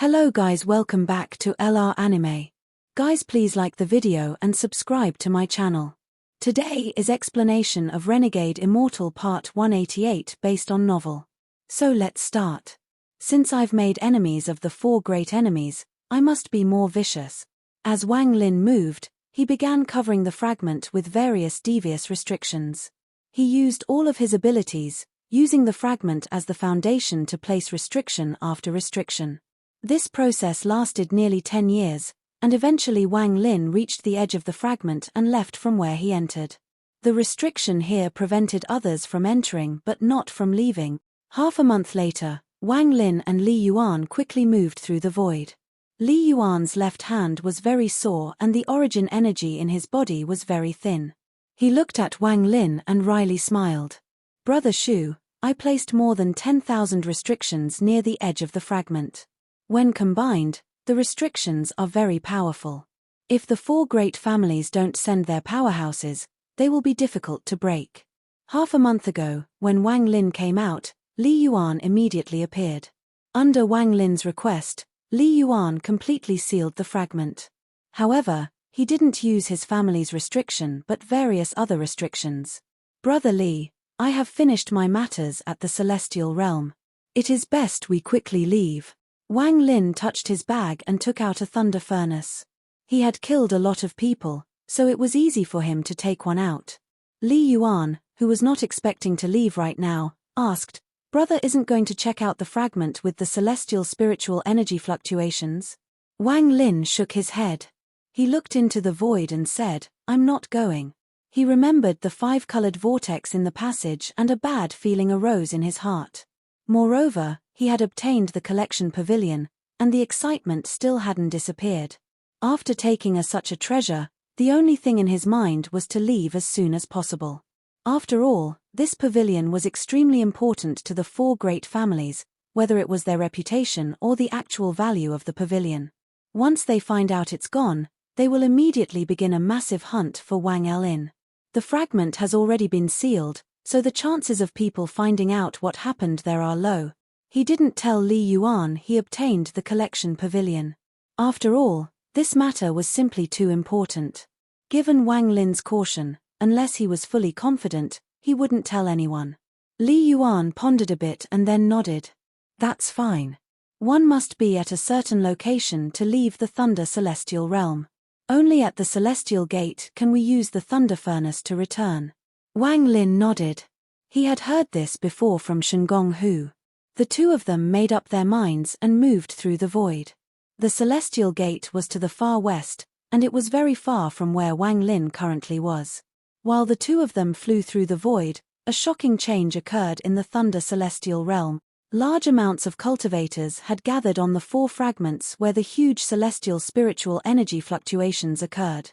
Hello guys, welcome back to LR Anime. Guys, please like the video and subscribe to my channel. Today is explanation of Renegade Immortal Part 188 based on novel. So let's start. Since I've made enemies of the 4 great enemies, I must be more vicious. As Wang Lin moved, he began covering the fragment with various devious restrictions. He used all of his abilities, using the fragment as the foundation to place restriction after restriction. This process lasted nearly 10 years, and eventually Wang Lin reached the edge of the fragment and left from where he entered. The restriction here prevented others from entering but not from leaving. Half a month later, Wang Lin and Li Yuan quickly moved through the void. Li Yuan's left hand was very sore and the origin energy in his body was very thin. He looked at Wang Lin and wryly smiled. "Brother Shu, I placed more than 10,000 restrictions near the edge of the fragment. When combined, the restrictions are very powerful. If the 4 great families don't send their powerhouses, they will be difficult to break." Half a month ago, when Wang Lin came out, Li Yuan immediately appeared. Under Wang Lin's request, Li Yuan completely sealed the fragment. However, he didn't use his family's restriction but various other restrictions. "Brother Li, I have finished my matters at the celestial realm. It is best we quickly leave." Wang Lin touched his bag and took out a thunder furnace. He had killed a lot of people, so it was easy for him to take one out. Li Yuan, who was not expecting to leave right now, asked, "Brother isn't going to check out the fragment with the celestial spiritual energy fluctuations?" Wang Lin shook his head. He looked into the void and said, "I'm not going." He remembered the 5-colored vortex in the passage and a bad feeling arose in his heart. Moreover, he had obtained the collection pavilion, and the excitement still hadn't disappeared. After taking such a treasure, the only thing in his mind was to leave as soon as possible. After all, this pavilion was extremely important to the 4 great families, whether it was their reputation or the actual value of the pavilion. Once they find out it's gone, they will immediately begin a massive hunt for Wang Lin. The fragment has already been sealed, so the chances of people finding out what happened there are low. He didn't tell Li Yuan he obtained the collection pavilion. After all, this matter was simply too important. Given Wang Lin's caution, unless he was fully confident, he wouldn't tell anyone. Li Yuan pondered a bit and then nodded. "That's fine. One must be at a certain location to leave the Thunder Celestial Realm. Only at the Celestial Gate can we use the Thunder Furnace to return." Wang Lin nodded. He had heard this before from Shengong Hu. The 2 of them made up their minds and moved through the void. The Celestial Gate was to the far west, and it was very far from where Wang Lin currently was. While the 2 of them flew through the void, a shocking change occurred in the Thunder Celestial Realm. Large amounts of cultivators had gathered on the 4 fragments where the huge celestial spiritual energy fluctuations occurred.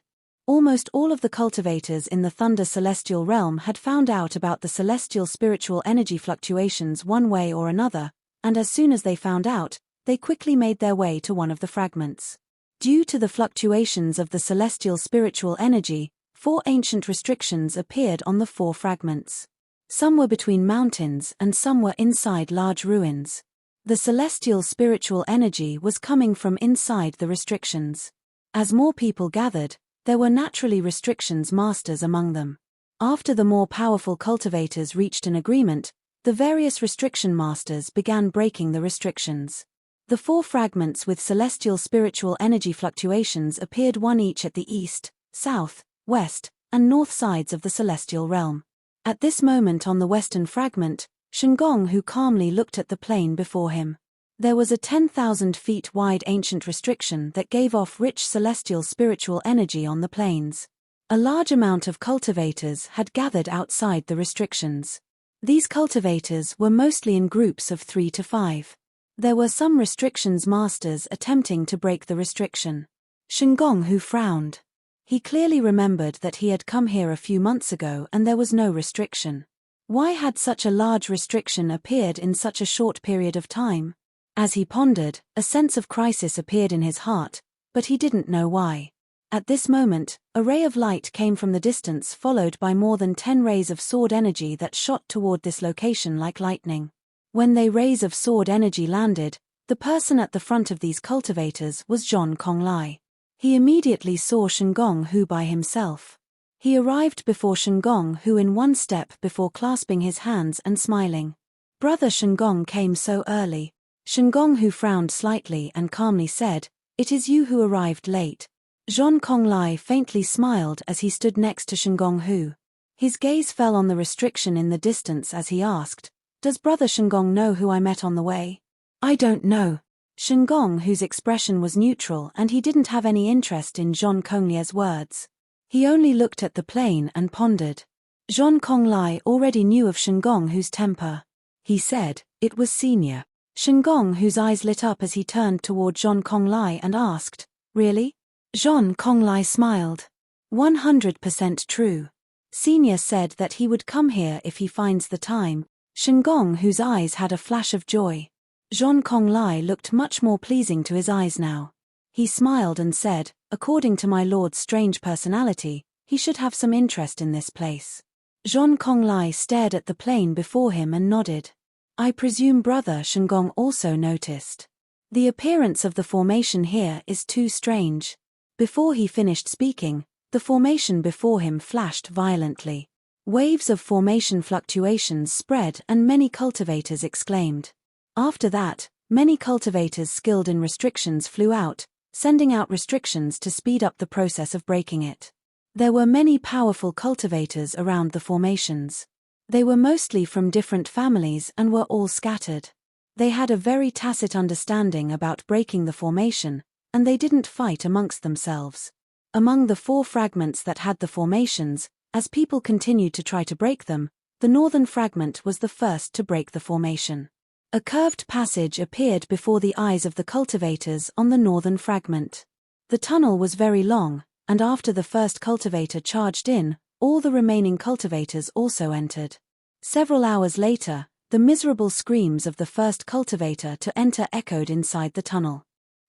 Almost all of the cultivators in the Thunder Celestial Realm had found out about the celestial spiritual energy fluctuations one way or another, and as soon as they found out, they quickly made their way to one of the fragments. Due to the fluctuations of the celestial spiritual energy, 4 ancient restrictions appeared on the 4 fragments. Some were between mountains and some were inside large ruins. The celestial spiritual energy was coming from inside the restrictions. As more people gathered, there were naturally restrictions masters among them. After the more powerful cultivators reached an agreement, the various restriction masters began breaking the restrictions. The 4 fragments with celestial spiritual energy fluctuations appeared one each at the east, south, west, and north sides of the celestial realm. At this moment on the western fragment, Shengong Hu calmly looked at the plain before him. There was a 10,000 feet wide ancient restriction that gave off rich celestial spiritual energy on the plains. A large amount of cultivators had gathered outside the restrictions. These cultivators were mostly in groups of 3 to 5. There were some restrictions masters attempting to break the restriction. Shengong Hu frowned. He clearly remembered that he had come here a few months ago and there was no restriction. Why had such a large restriction appeared in such a short period of time? As he pondered, a sense of crisis appeared in his heart, but he didn't know why. At this moment, a ray of light came from the distance followed by more than 10 rays of sword energy that shot toward this location like lightning. When they rays of sword energy landed, The person at the front of these cultivators was John Konglai. He immediately saw Shengong Hu by himself. He arrived before Shengong Hu in one step before clasping his hands and smiling. "Brother Shengong came so early." Shengong Hu frowned slightly and calmly said, "It is you who arrived late." John Konglai faintly smiled as he stood next to Shengong Hu. His gaze fell on the restriction in the distance as he asked, "Does Brother Shengong know who I met on the way?" "I don't know." Shengong Hu's expression was neutral and he didn't have any interest in John Konglai's words. He only looked at the plane and pondered. John Konglai already knew of Shengong Hu's temper. He said, "It was Senior." Shengong Hu's eyes lit up as he turned toward John Konglai and asked, "Really?" John Konglai smiled. 100% true. Senior said that he would come here if he finds the time. Shengong Hu's eyes had a flash of joy. John Konglai looked much more pleasing to his eyes now. He smiled and said, "According to my lord's strange personality, he should have some interest in this place." John Konglai stared at the plane before him and nodded. "I presume Brother Shengong also noticed. The appearance of the formation here is too strange." Before he finished speaking, the formation before him flashed violently. Waves of formation fluctuations spread and many cultivators exclaimed. After that, many cultivators skilled in restrictions flew out, sending out restrictions to speed up the process of breaking it. There were many powerful cultivators around the formations. They were mostly from different families and were all scattered. They had a very tacit understanding about breaking the formation, and they didn't fight amongst themselves. Among the 4 fragments that had the formations, as people continued to try to break them, the northern fragment was the first to break the formation. A curved passage appeared before the eyes of the cultivators on the northern fragment. The tunnel was very long, and after the first cultivator charged in, all the remaining cultivators also entered. Several hours later, the miserable screams of the first cultivator to enter echoed inside the tunnel.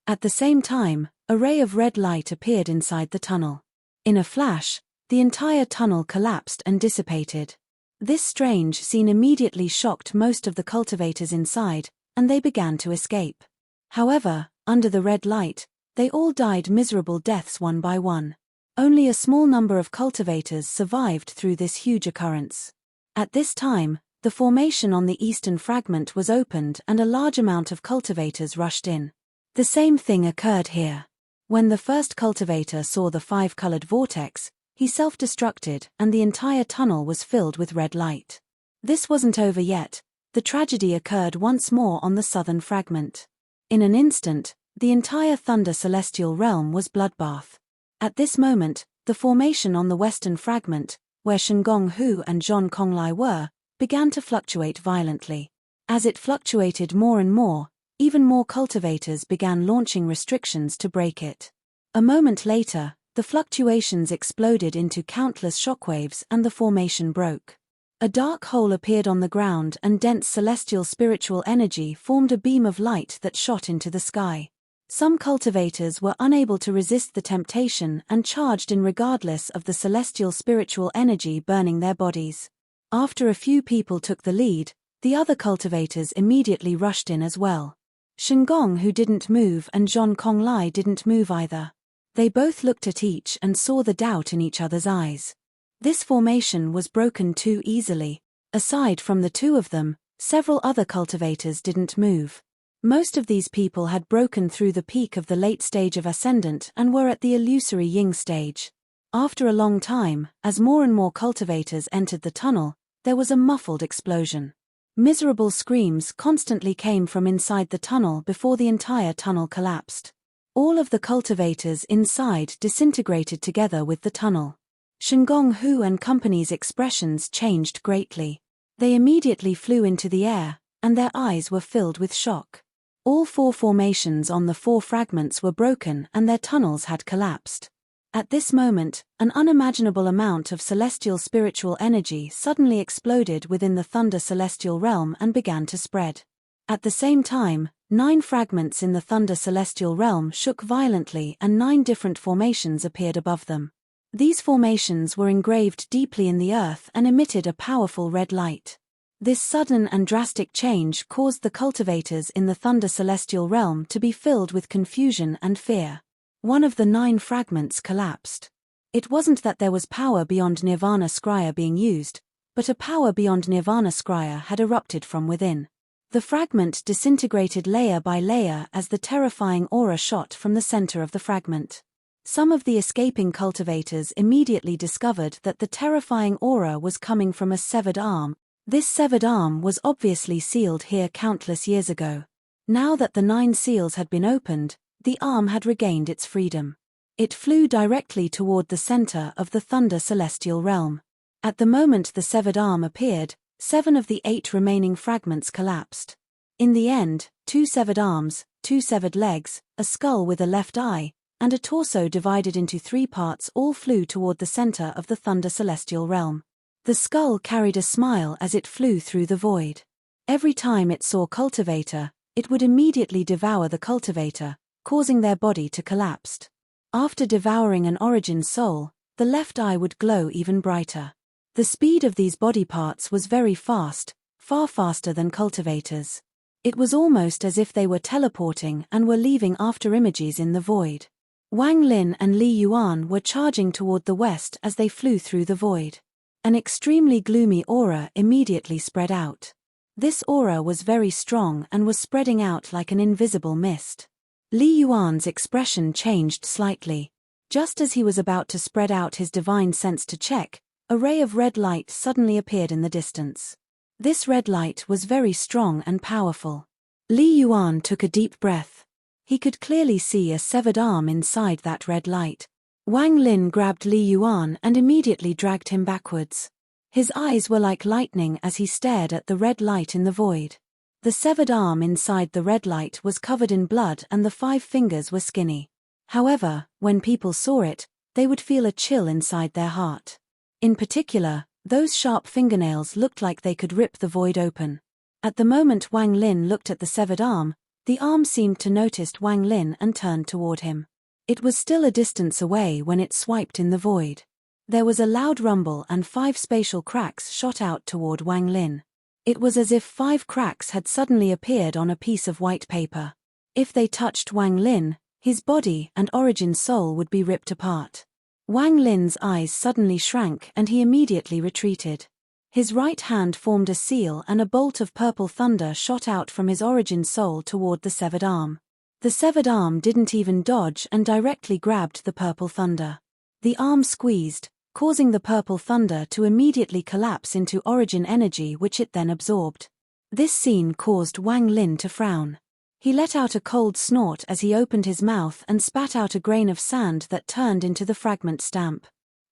At the same time, a ray of red light appeared inside the tunnel. In a flash, the entire tunnel collapsed and dissipated. This strange scene immediately shocked most of the cultivators inside, and they began to escape. However, under the red light, they all died miserable deaths one by one. Only a small number of cultivators survived through this huge occurrence. At this time, the formation on the eastern fragment was opened and a large amount of cultivators rushed in. The same thing occurred here. When the first cultivator saw the 5-colored vortex, he self-destructed and the entire tunnel was filled with red light. This wasn't over yet. The tragedy occurred once more on the southern fragment. In an instant, the entire Thunder Celestial Realm was bloodbath. At this moment, the formation on the western fragment, where Shengong Hu and John Konglai were, began to fluctuate violently. As it fluctuated more and more, even more cultivators began launching restrictions to break it. A moment later, the fluctuations exploded into countless shockwaves and the formation broke. A dark hole appeared on the ground and dense celestial spiritual energy formed a beam of light that shot into the sky. Some cultivators were unable to resist the temptation and charged in regardless of the celestial spiritual energy burning their bodies. After a few people took the lead, the other cultivators immediately rushed in as well. Shengong Hu didn't move and John Konglai didn't move either. They both looked at each and saw the doubt in each other's eyes. This formation was broken too easily. Aside from the 2 of them, several other cultivators didn't move. Most of these people had broken through the peak of the late stage of Ascendant and were at the illusory Ying stage. After a long time, as more and more cultivators entered the tunnel, there was a muffled explosion. Miserable screams constantly came from inside the tunnel before the entire tunnel collapsed. All of the cultivators inside disintegrated together with the tunnel. Shengong Hu and company's expressions changed greatly. They immediately flew into the air, and their eyes were filled with shock. All 4 formations on the 4 fragments were broken and their tunnels had collapsed. At this moment, an unimaginable amount of celestial spiritual energy suddenly exploded within the Thunder Celestial Realm and began to spread. At the same time, 9 fragments in the Thunder Celestial Realm shook violently and 9 different formations appeared above them. These formations were engraved deeply in the earth and emitted a powerful red light. This sudden and drastic change caused the cultivators in the Thunder Celestial Realm to be filled with confusion and fear. One of the 9 fragments collapsed. It wasn't that there was power beyond Nirvana Scryer being used, but a power beyond Nirvana Scryer had erupted from within. The fragment disintegrated layer by layer as the terrifying aura shot from the center of the fragment. Some of the escaping cultivators immediately discovered that the terrifying aura was coming from a severed arm. This severed arm was obviously sealed here countless years ago. Now that the 9 seals had been opened, the arm had regained its freedom. It flew directly toward the center of the Thunder Celestial Realm. At the moment the severed arm appeared, 7 of the 8 remaining fragments collapsed. In the end, 2 severed arms, 2 severed legs, a skull with a left eye, and a torso divided into 3 parts all flew toward the center of the Thunder Celestial Realm. The skull carried a smile as it flew through the void. Every time it saw cultivator, it would immediately devour the cultivator, causing their body to collapse. After devouring an origin soul, the left eye would glow even brighter. The speed of these body parts was very fast, far faster than cultivators. It was almost as if they were teleporting and were leaving after images in the void. Wang Lin and Li Yuan were charging toward the west as they flew through the void. An extremely gloomy aura immediately spread out. This aura was very strong and was spreading out like an invisible mist. Li Yuan's expression changed slightly. Just as he was about to spread out his divine sense to check, a ray of red light suddenly appeared in the distance. This red light was very strong and powerful. Li Yuan took a deep breath. He could clearly see a severed arm inside that red light. Wang Lin grabbed Li Yuan and immediately dragged him backwards. His eyes were like lightning as he stared at the red light in the void. The severed arm inside the red light was covered in blood and the 5 fingers were skinny. However, when people saw it, they would feel a chill inside their heart. In particular, those sharp fingernails looked like they could rip the void open. At the moment Wang Lin looked at the severed arm, the arm seemed to notice Wang Lin and turned toward him. It was still a distance away when it swiped in the void. There was a loud rumble and 5 spatial cracks shot out toward Wang Lin. It was as if 5 cracks had suddenly appeared on a piece of white paper. If they touched Wang Lin, his body and origin soul would be ripped apart. Wang Lin's eyes suddenly shrank and he immediately retreated. His right hand formed a seal and a bolt of purple thunder shot out from his origin soul toward the severed arm. The severed arm didn't even dodge and directly grabbed the purple thunder. The arm squeezed, causing the purple thunder to immediately collapse into origin energy which it then absorbed. This scene caused Wang Lin to frown. He let out a cold snort as he opened his mouth and spat out a grain of sand that turned into the fragment stamp.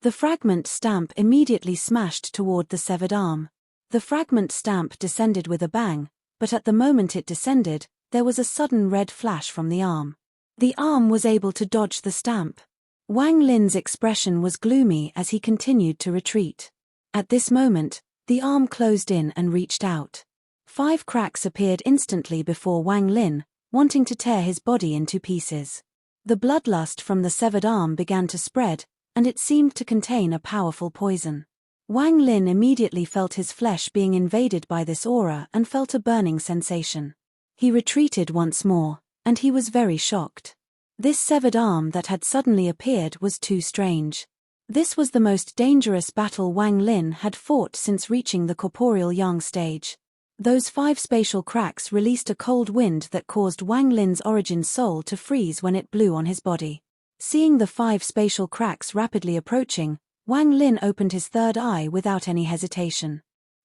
The fragment stamp immediately smashed toward the severed arm. The fragment stamp descended with a bang, but at the moment it descended, there was a sudden red flash from the arm. The arm was able to dodge the stamp. Wang Lin's expression was gloomy as he continued to retreat. At this moment, the arm closed in and reached out. 5 cracks appeared instantly before Wang Lin, wanting to tear his body into pieces. The bloodlust from the severed arm began to spread, and it seemed to contain a powerful poison. Wang Lin immediately felt his flesh being invaded by this aura and felt a burning sensation. He retreated once more, and he was very shocked. This severed arm that had suddenly appeared was too strange. This was the most dangerous battle Wang Lin had fought since reaching the corporeal yang stage. Those 5 spatial cracks released a cold wind that caused Wang Lin's origin soul to freeze when it blew on his body. Seeing the 5 spatial cracks rapidly approaching, Wang Lin opened his third eye without any hesitation.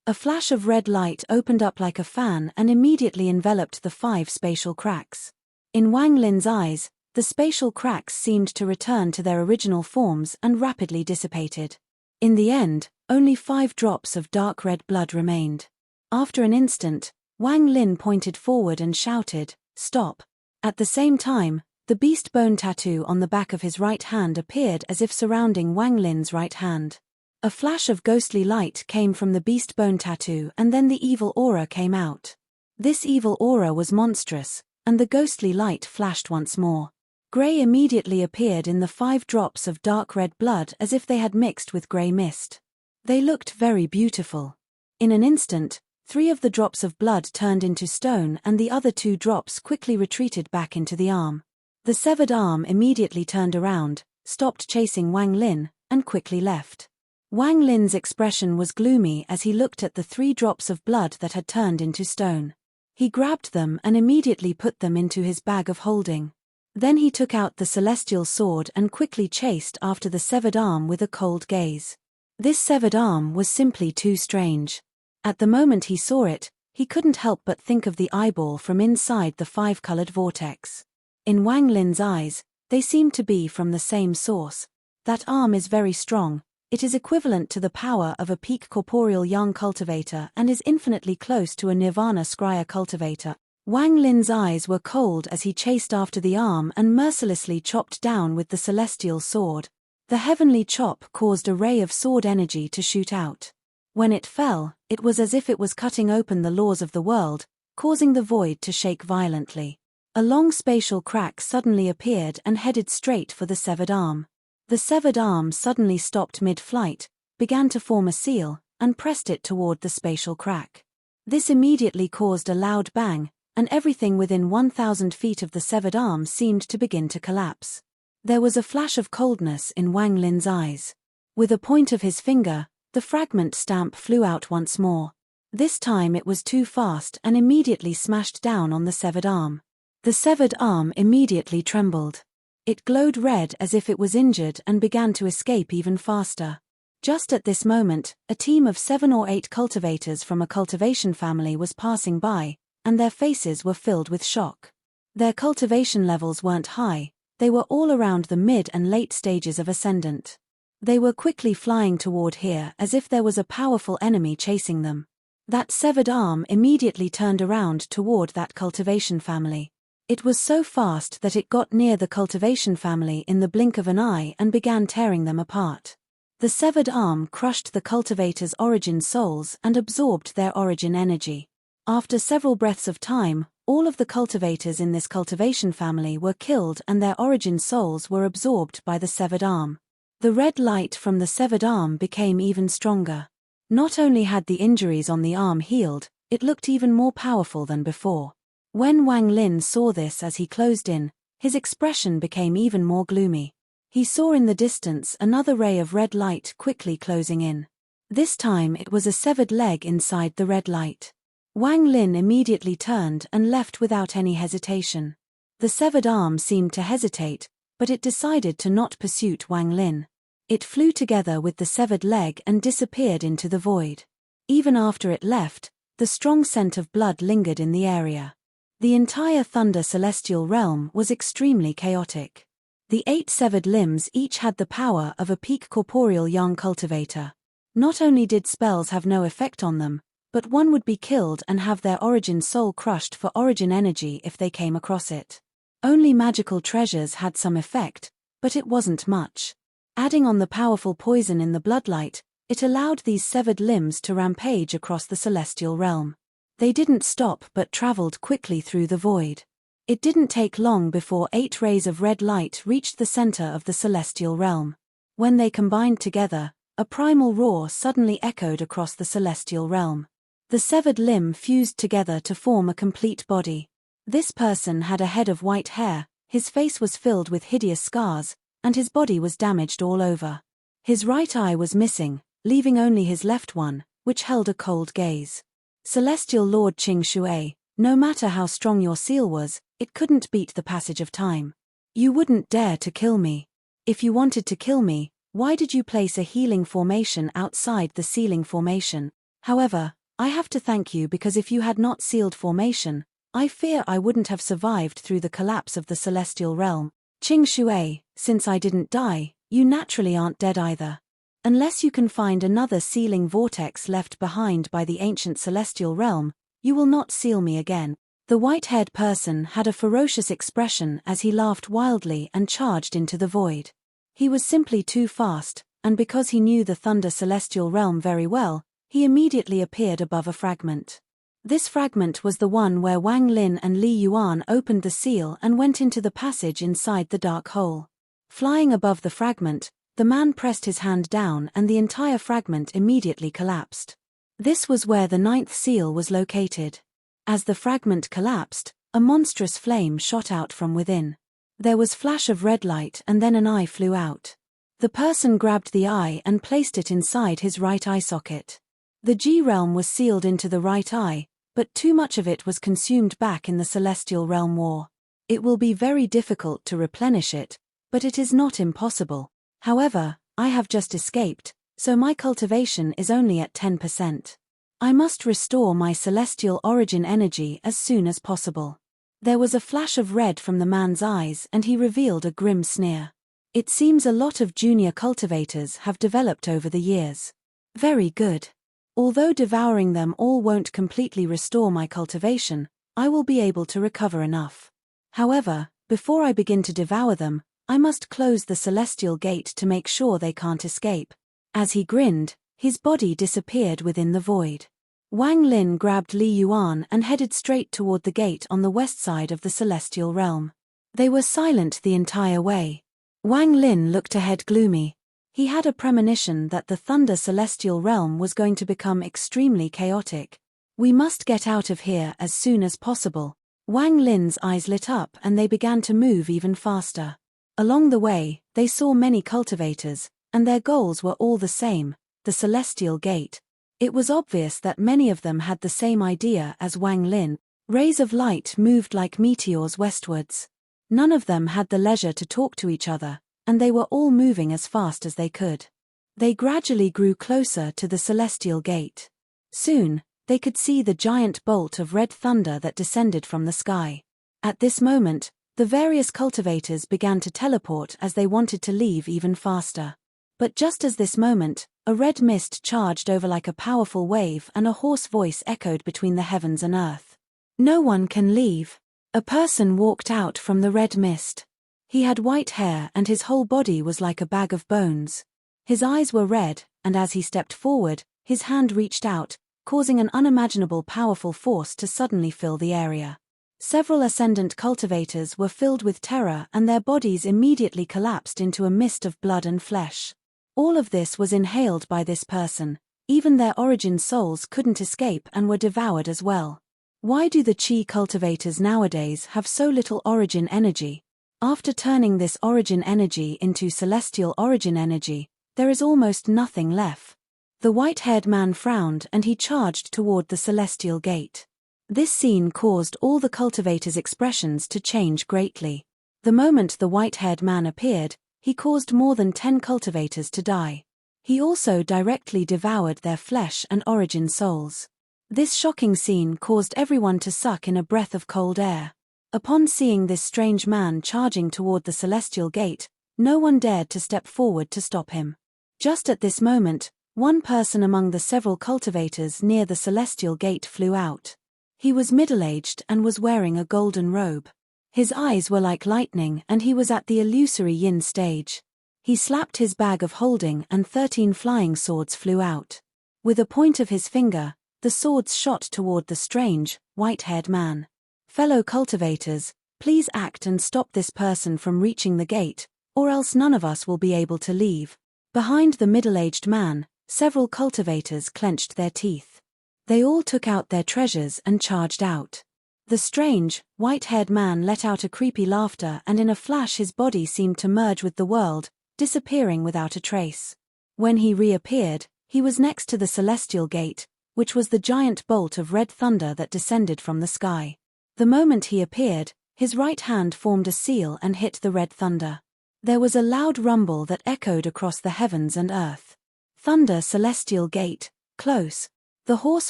A flash of red light opened up like a fan and immediately enveloped the 5 spatial cracks. In Wang Lin's eyes, the spatial cracks seemed to return to their original forms and rapidly dissipated. In the end, only 5 drops of dark red blood remained. After an instant, Wang Lin pointed forward and shouted, "Stop." At the same time, the beast bone tattoo on the back of his right hand appeared as if surrounding Wang Lin's right hand. A flash of ghostly light came from the beast bone tattoo and then the evil aura came out. This evil aura was monstrous, and the ghostly light flashed once more. Grey immediately appeared in the 5 drops of dark red blood as if they had mixed with grey mist. They looked very beautiful. In an instant, 3 of the drops of blood turned into stone and the other 2 drops quickly retreated back into the arm. The severed arm immediately turned around, stopped chasing Wang Lin, and quickly left. Wang Lin's expression was gloomy as he looked at the 3 drops of blood that had turned into stone. He grabbed them and immediately put them into his bag of holding. Then he took out the celestial sword and quickly chased after the severed arm with a cold gaze. This severed arm was simply too strange. At the moment he saw it, he couldn't help but think of the eyeball from inside the 5-colored vortex. In Wang Lin's eyes, they seemed to be from the same source. That arm is very strong. It is equivalent to the power of a peak corporeal yang cultivator and is infinitely close to a nirvana scryer cultivator. Wang Lin's eyes were cold as he chased after the arm and mercilessly chopped down with the celestial sword. The heavenly chop caused a ray of sword energy to shoot out. When it fell, it was as if it was cutting open the laws of the world, causing the void to shake violently. A long spatial crack suddenly appeared and headed straight for the severed arm. The severed arm suddenly stopped mid-flight, began to form a seal, and pressed it toward the spatial crack. This immediately caused a loud bang, and everything within 1,000 feet of the severed arm seemed to begin to collapse. There was a flash of coldness in Wang Lin's eyes. With a point of his finger, the fragment stamp flew out once more. This time it was too fast and immediately smashed down on the severed arm. The severed arm immediately trembled. It glowed red as if it was injured and began to escape even faster. Just at this moment, a team of 7 or 8 cultivators from a cultivation family was passing by, and their faces were filled with shock. Their cultivation levels weren't high, they were all around the mid and late stages of ascendant. They were quickly flying toward here as if there was a powerful enemy chasing them. That severed arm immediately turned around toward that cultivation family. It was so fast that it got near the cultivation family in the blink of an eye and began tearing them apart. The severed arm crushed the cultivators' origin souls and absorbed their origin energy. After several breaths of time, all of the cultivators in this cultivation family were killed and their origin souls were absorbed by the severed arm. The red light from the severed arm became even stronger. Not only had the injuries on the arm healed, it looked even more powerful than before. When Wang Lin saw this as he closed in, his expression became even more gloomy. He saw in the distance another ray of red light quickly closing in. This time it was a severed leg inside the red light. Wang Lin immediately turned and left without any hesitation. The severed arm seemed to hesitate, but it decided to not pursue Wang Lin. It flew together with the severed leg and disappeared into the void. Even after it left, the strong scent of blood lingered in the area. The entire Thunder Celestial Realm was extremely chaotic. The 8 severed limbs each had the power of a peak corporeal yang cultivator. Not only did spells have no effect on them, but one would be killed and have their origin soul crushed for origin energy if they came across it. Only magical treasures had some effect, but it wasn't much. Adding on the powerful poison in the bloodlight, it allowed these severed limbs to rampage across the celestial realm. They didn't stop but traveled quickly through the void. It didn't take long before 8 rays of red light reached the center of the celestial realm. When they combined together, a primal roar suddenly echoed across the celestial realm. The severed limb fused together to form a complete body. This person had a head of white hair, his face was filled with hideous scars, and his body was damaged all over. His right eye was missing, leaving only his left one, which held a cold gaze. Celestial Lord Qing Shui, no matter how strong your seal was, it couldn't beat the passage of time. You wouldn't dare to kill me. If you wanted to kill me, why did you place a healing formation outside the sealing formation? However, I have to thank you because if you had not sealed formation, I fear I wouldn't have survived through the collapse of the celestial realm. Qing Shui, since I didn't die, you naturally aren't dead either. Unless you can find another sealing vortex left behind by the ancient celestial realm, you will not seal me again. The white-haired person had a ferocious expression as he laughed wildly and charged into the void. He was simply too fast, and because he knew the Thunder Celestial Realm very well, he immediately appeared above a fragment. This fragment was the one where Wang Lin and Li Yuan opened the seal and went into the passage inside the dark hole. Flying above the fragment, the man pressed his hand down and the entire fragment immediately collapsed. This was where the ninth seal was located. As the fragment collapsed, a monstrous flame shot out from within. There was flash of red light and then an eye flew out. The person grabbed the eye and placed it inside his right eye socket. The G realm was sealed into the right eye, but too much of it was consumed back in the Celestial Realm War. It will be very difficult to replenish it, but it is not impossible. However, I have just escaped, so my cultivation is only at 10%. I must restore my celestial origin energy as soon as possible. There was a flash of red from the man's eyes and he revealed a grim sneer. It seems a lot of junior cultivators have developed over the years. Very good. Although devouring them all won't completely restore my cultivation, I will be able to recover enough. However, before I begin to devour them, I must close the celestial gate to make sure they can't escape. As he grinned, his body disappeared within the void. Wang Lin grabbed Li Yuan and headed straight toward the gate on the west side of the celestial realm. They were silent the entire way. Wang Lin looked ahead gloomy. He had a premonition that the Thunder Celestial Realm was going to become extremely chaotic. We must get out of here as soon as possible. Wang Lin's eyes lit up and they began to move even faster. Along the way, they saw many cultivators, and their goals were all the same, the Celestial Gate. It was obvious that many of them had the same idea as Wang Lin. Rays of light moved like meteors westwards. None of them had the leisure to talk to each other, and they were all moving as fast as they could. They gradually grew closer to the Celestial Gate. Soon, they could see the giant bolt of red thunder that descended from the sky. At this moment, the various cultivators began to teleport as they wanted to leave even faster. But just as this moment, a red mist charged over like a powerful wave and a hoarse voice echoed between the heavens and earth. No one can leave. A person walked out from the red mist. He had white hair and his whole body was like a bag of bones. His eyes were red, and as he stepped forward, his hand reached out, causing an unimaginable powerful force to suddenly fill the area. Several ascendant cultivators were filled with terror and their bodies immediately collapsed into a mist of blood and flesh. All of this was inhaled by this person. Even their origin souls couldn't escape and were devoured as well. Why do the Qi cultivators nowadays have so little origin energy? After turning this origin energy into celestial origin energy, there is almost nothing left. The white-haired man frowned and he charged toward the celestial gate. This scene caused all the cultivators' expressions to change greatly. The moment the white-haired man appeared, he caused more than 10 cultivators to die. He also directly devoured their flesh and origin souls. This shocking scene caused everyone to suck in a breath of cold air. Upon seeing this strange man charging toward the celestial gate, no one dared to step forward to stop him. Just at this moment, one person among the several cultivators near the celestial gate flew out. He was middle-aged and was wearing a golden robe. His eyes were like lightning and he was at the illusory yin stage. He slapped his bag of holding and 13 flying swords flew out. With a point of his finger, the swords shot toward the strange, white-haired man. Fellow cultivators, please act and stop this person from reaching the gate, or else none of us will be able to leave. Behind the middle-aged man, several cultivators clenched their teeth. They all took out their treasures and charged out. The strange, white-haired man let out a creepy laughter and in a flash his body seemed to merge with the world, disappearing without a trace. When he reappeared, he was next to the celestial gate, which was the giant bolt of red thunder that descended from the sky. The moment he appeared, his right hand formed a seal and hit the red thunder. There was a loud rumble that echoed across the heavens and earth. Thunder Celestial Gate, close. The hoarse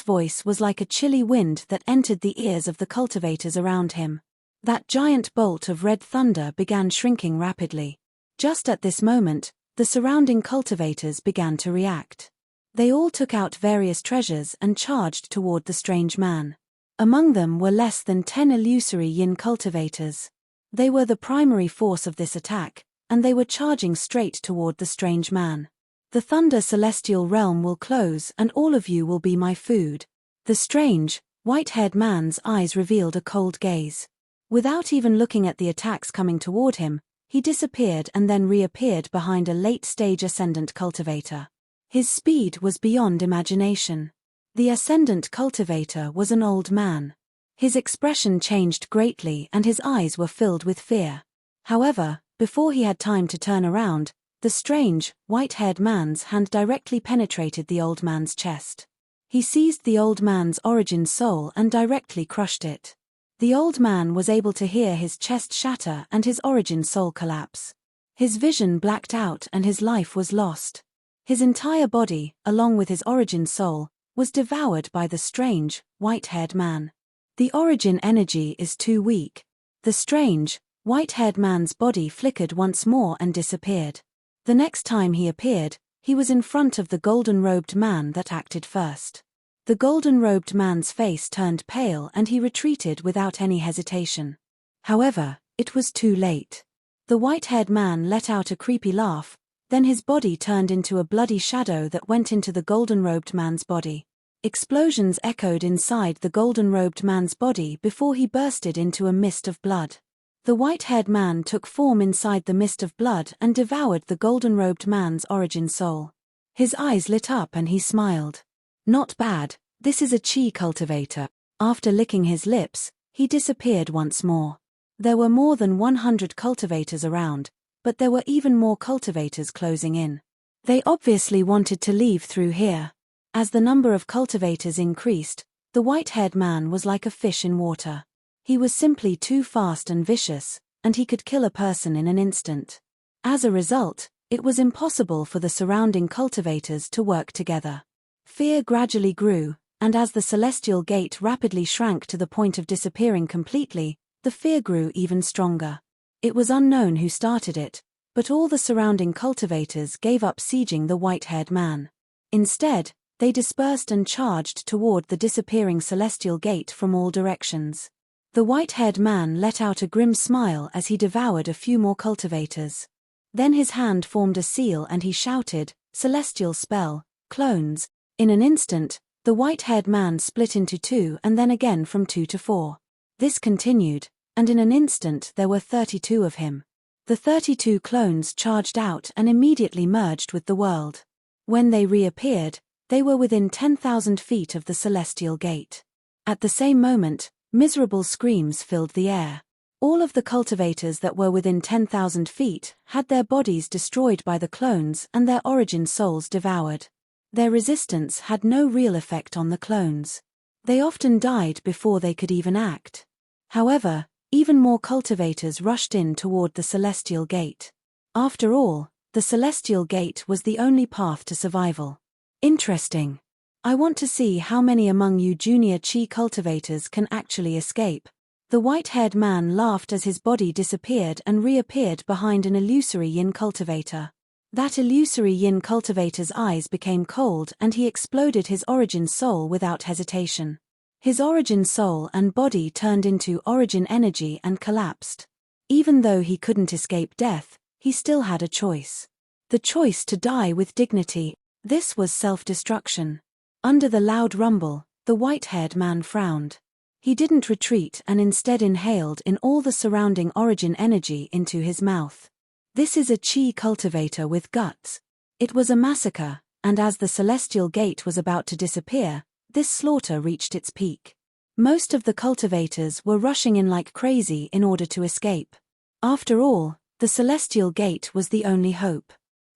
voice was like a chilly wind that entered the ears of the cultivators around him. That giant bolt of red thunder began shrinking rapidly. Just at this moment, the surrounding cultivators began to react. They all took out various treasures and charged toward the strange man. Among them were less than 10 illusory yin cultivators. They were the primary force of this attack, and they were charging straight toward the strange man. The Thunder Celestial Realm will close and all of you will be my food. The strange, white-haired man's eyes revealed a cold gaze. Without even looking at the attacks coming toward him, he disappeared and then reappeared behind a late-stage ascendant cultivator. His speed was beyond imagination. The ascendant cultivator was an old man. His expression changed greatly and his eyes were filled with fear. However, before he had time to turn around, the strange, white-haired man's hand directly penetrated the old man's chest. He seized the old man's origin soul and directly crushed it. The old man was able to hear his chest shatter and his origin soul collapse. His vision blacked out and his life was lost. His entire body, along with his origin soul, was devoured by the strange, white-haired man. The origin energy is too weak. The strange, white-haired man's body flickered once more and disappeared. The next time he appeared, he was in front of the golden-robed man that acted first. The golden-robed man's face turned pale and he retreated without any hesitation. However, it was too late. The white-haired man let out a creepy laugh, then his body turned into a bloody shadow that went into the golden-robed man's body. Explosions echoed inside the golden-robed man's body before he bursted into a mist of blood. The white-haired man took form inside the mist of blood and devoured the golden-robed man's origin soul. His eyes lit up and he smiled. Not bad, this is a chi cultivator. After licking his lips, he disappeared once more. There were more than 100 cultivators around, but there were even more cultivators closing in. They obviously wanted to leave through here. As the number of cultivators increased, the white-haired man was like a fish in water. He was simply too fast and vicious, and he could kill a person in an instant. As a result, it was impossible for the surrounding cultivators to work together. Fear gradually grew, and as the celestial gate rapidly shrank to the point of disappearing completely, the fear grew even stronger. It was unknown who started it, but all the surrounding cultivators gave up sieging the white-haired man. Instead, they dispersed and charged toward the disappearing celestial gate from all directions. The white-haired man let out a grim smile as he devoured a few more cultivators. Then his hand formed a seal and he shouted, "Celestial spell, clones." In an instant, the white-haired man split into two and then again from 2 to 4. This continued, and in an instant there were 32 of him. The 32 clones charged out and immediately merged with the world. When they reappeared, they were within 10,000 feet of the celestial gate. At the same moment, miserable screams filled the air. All of the cultivators that were within 10,000 feet had their bodies destroyed by the clones and their origin souls devoured. Their resistance had no real effect on the clones. They often died before they could even act. However, even more cultivators rushed in toward the celestial gate. After all, the celestial gate was the only path to survival. Interesting. I want to see how many among you junior chi cultivators can actually escape. The white-haired man laughed as his body disappeared and reappeared behind an illusory yin cultivator. That illusory yin cultivator's eyes became cold and he exploded his origin soul without hesitation. His origin soul and body turned into origin energy and collapsed. Even though he couldn't escape death, he still had a choice. The choice to die with dignity. This was self-destruction. Under the loud rumble, the white-haired man frowned. He didn't retreat and instead inhaled in all the surrounding origin energy into his mouth. This is a chi cultivator with guts. It was a massacre, and as the celestial gate was about to disappear, this slaughter reached its peak. Most of the cultivators were rushing in like crazy in order to escape. After all, the celestial gate was the only hope.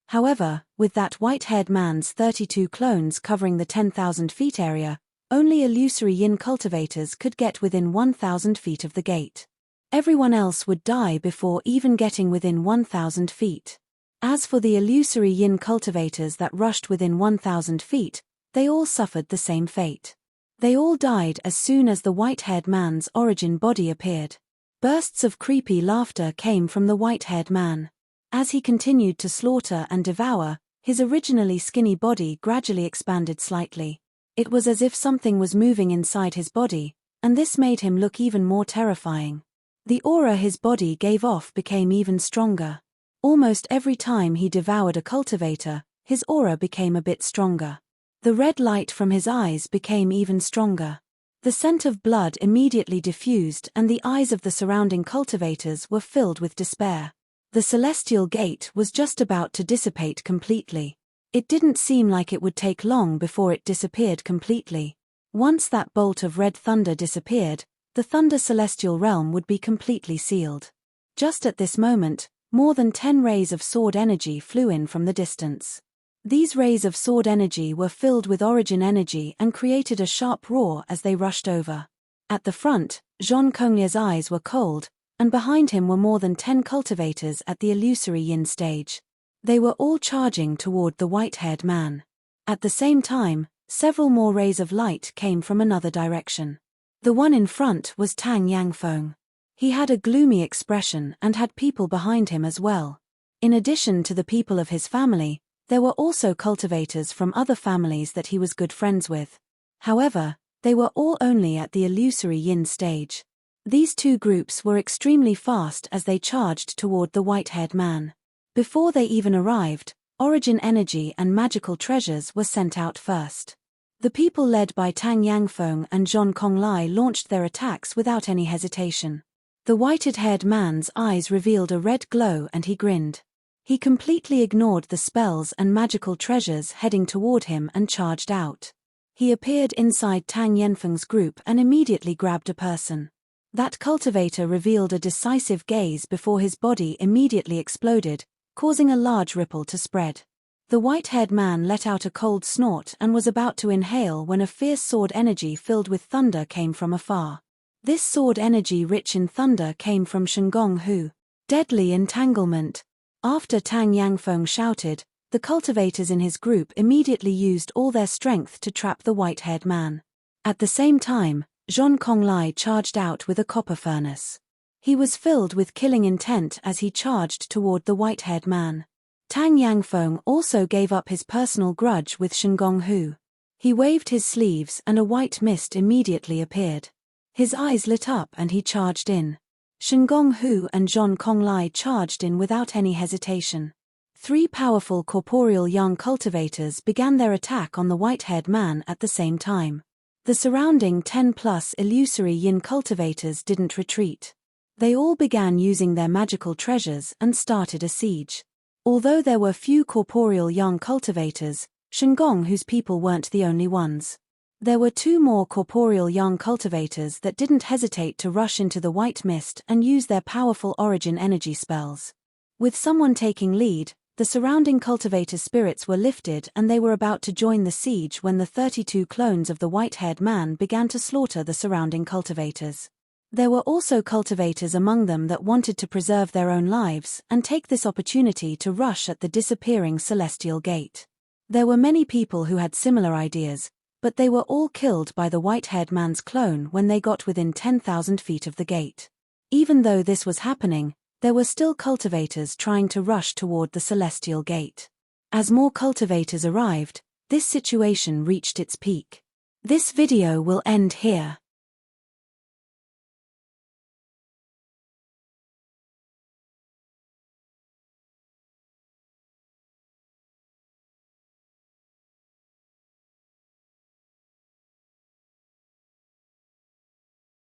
However, with that white-haired man's 32 clones covering the 10,000 feet area, only illusory yin cultivators could get within 1,000 feet of the gate. Everyone else would die before even getting within 1,000 feet. As for the illusory yin cultivators that rushed within 1,000 feet, they all suffered the same fate. They all died as soon as the white-haired man's origin body appeared. Bursts of creepy laughter came from the white-haired man. As he continued to slaughter and devour, his originally skinny body gradually expanded slightly. It was as if something was moving inside his body, and this made him look even more terrifying. The aura his body gave off became even stronger. Almost every time he devoured a cultivator, his aura became a bit stronger. The red light from his eyes became even stronger. The scent of blood immediately diffused and the eyes of the surrounding cultivators were filled with despair. The celestial gate was just about to dissipate completely. It didn't seem like it would take long before it disappeared completely. Once that bolt of red thunder disappeared, the Thunder Celestial Realm would be completely sealed. Just at this moment, more than 10 rays of sword energy flew in from the distance. These rays of sword energy were filled with origin energy and created a sharp roar as they rushed over. At the front, Zhong Konglia's eyes were cold, and behind him were more than 10 cultivators at the illusory yin stage. They were all charging toward the white-haired man. At the same time, several more rays of light came from another direction. The one in front was Tang Yangfeng. He had a gloomy expression and had people behind him as well. In addition to the people of his family, there were also cultivators from other families that he was good friends with. However, they were all only at the illusory yin stage. These two groups were extremely fast as they charged toward the white-haired man. Before they even arrived, origin energy and magical treasures were sent out first. The people led by Tang Yangfeng and Zhong Konglai launched their attacks without any hesitation. The white-haired man's eyes revealed a red glow and he grinned. He completely ignored the spells and magical treasures heading toward him and charged out. He appeared inside Tang Yanfeng's group and immediately grabbed a person. That cultivator revealed a decisive gaze before his body immediately exploded, causing a large ripple to spread. The white-haired man let out a cold snort and was about to inhale when a fierce sword energy filled with thunder came from afar. This sword energy rich in thunder came from Shengong Hu. Deadly entanglement. After Tang Yangfeng shouted, the cultivators in his group immediately used all their strength to trap the white-haired man. At the same time, Zhong Konglai charged out with a copper furnace. He was filled with killing intent as he charged toward the white-haired man. Tang Yangfeng also gave up his personal grudge with Shengong Hu. He waved his sleeves and a white mist immediately appeared. His eyes lit up and he charged in. Shengong Hu and Zhong Konglai charged in without any hesitation. 3 powerful corporeal young cultivators began their attack on the white-haired man at the same time. The surrounding 10+ illusory yin cultivators didn't retreat. They all began using their magical treasures and started a siege. Although there were few corporeal young cultivators, Shengong Hu's people weren't the only ones. There were 2 more corporeal young cultivators that didn't hesitate to rush into the white mist and use their powerful origin energy spells. With someone taking lead, the surrounding cultivator spirits were lifted and they were about to join the siege when the 32 clones of the white-haired man began to slaughter the surrounding cultivators. There were also cultivators among them that wanted to preserve their own lives and take this opportunity to rush at the disappearing celestial gate. There were many people who had similar ideas, but they were all killed by the white-haired man's clone when they got within 10,000 feet of the gate. Even though this was happening, there were still cultivators trying to rush toward the celestial gate. As more cultivators arrived, this situation reached its peak. This video will end here.